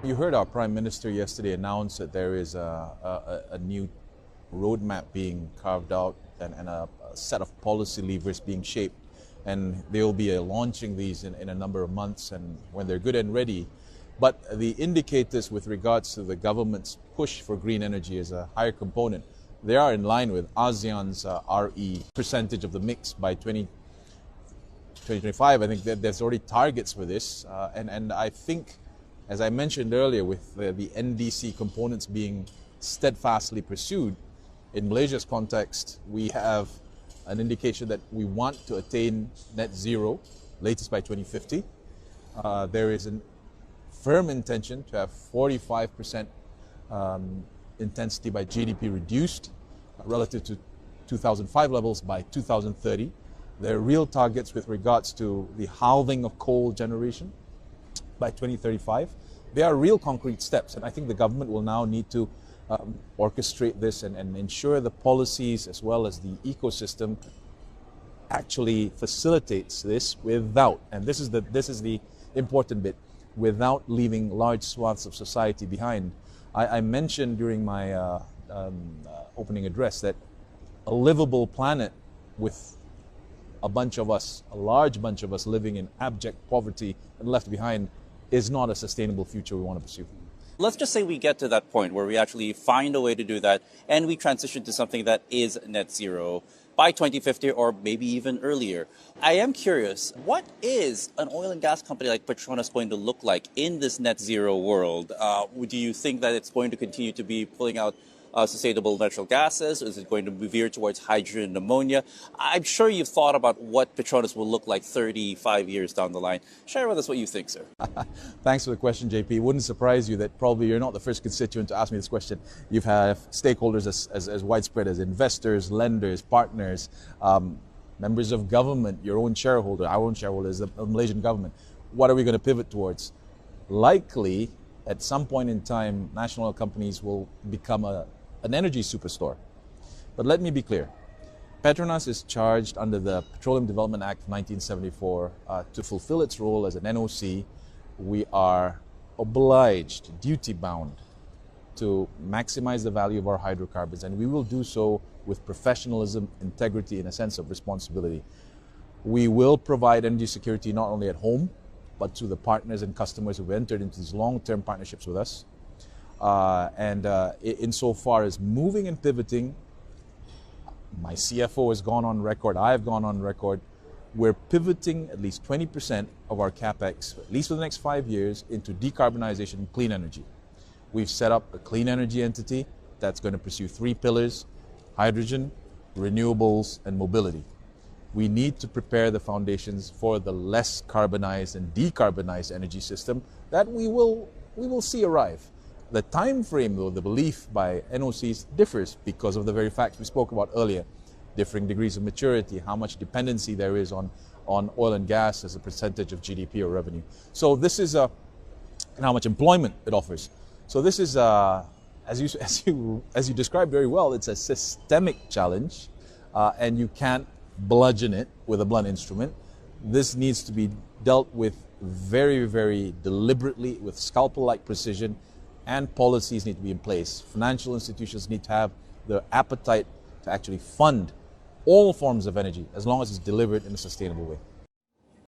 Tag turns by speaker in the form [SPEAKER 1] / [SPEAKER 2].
[SPEAKER 1] You heard our Prime Minister yesterday announce that there is a new roadmap being carved out and a set of policy levers being shaped. And they will be launching these in a number of months and when they're good and ready. But the indicators with regards to the government's push for green energy as a higher component, they are in line with ASEAN's RE percentage of the mix by 2025. I think that there's already targets for this. And I think, as I mentioned earlier, with the NDC components being steadfastly pursued, in Malaysia's context, we have an indication that we want to attain net zero, latest by 2050. There is a firm intention to have 45% intensity by GDP reduced relative to 2005 levels by 2030. There are real targets with regards to the halving of coal generation by 2035. They are real concrete steps, and I think the government will now need to orchestrate this and ensure the policies as well as the ecosystem actually facilitates this without, and this is the important bit, without leaving large swaths of society behind. I mentioned during my opening address that a livable planet with a large bunch of us living in abject poverty and left behind is not a sustainable future we want to pursue.
[SPEAKER 2] Let's just say we get to that point where we actually find a way to do that and we transition to something that is net zero by 2050 or maybe even earlier. I am curious, what is an oil and gas company like Petronas going to look like in this net zero world? Do you think that it's going to continue to be pulling out sustainable natural gases? Is it going to veer towards hydrogen and ammonia? I'm sure you've thought about what Petronas will look like 35 years down the line. Share with us what you think, sir.
[SPEAKER 1] Thanks for the question, JP. It wouldn't surprise you that probably you're not the first constituent to ask me this question. You've had stakeholders as widespread as investors, lenders, partners, members of government, your own shareholder, our own shareholders, the Malaysian government. What are we going to pivot towards? Likely, at some point in time, national oil companies will become an energy superstore. But let me be clear. Petronas is charged under the Petroleum Development Act of 1974 to fulfill its role as an NOC. We are obliged, duty-bound, to maximize the value of our hydrocarbons, and we will do so with professionalism, integrity, and a sense of responsibility. We will provide energy security not only at home, but to the partners and customers who've entered into these long-term partnerships with us. Insofar as moving and pivoting, my CFO has gone on record, I have gone on record, we're pivoting at least 20% of our CapEx, at least for the next 5 years, into decarbonization and clean energy. We've set up a clean energy entity that's going to pursue 3 pillars: hydrogen, renewables, and mobility. We need to prepare the foundations for the less carbonized and decarbonized energy system that we will see arrive. The time frame, though, the belief by NOCs differs because of the very facts we spoke about earlier. Differing degrees of maturity, how much dependency there is on oil and gas as a percentage of GDP or revenue. So this is and how much employment it offers. So this is, as you described very well, it's a systemic challenge, and you can't bludgeon it with a blunt instrument. This needs to be dealt with very, very deliberately, with scalpel-like precision, and policies need to be in place. Financial institutions need to have the appetite to actually fund all forms of energy as long as it's delivered in a sustainable way.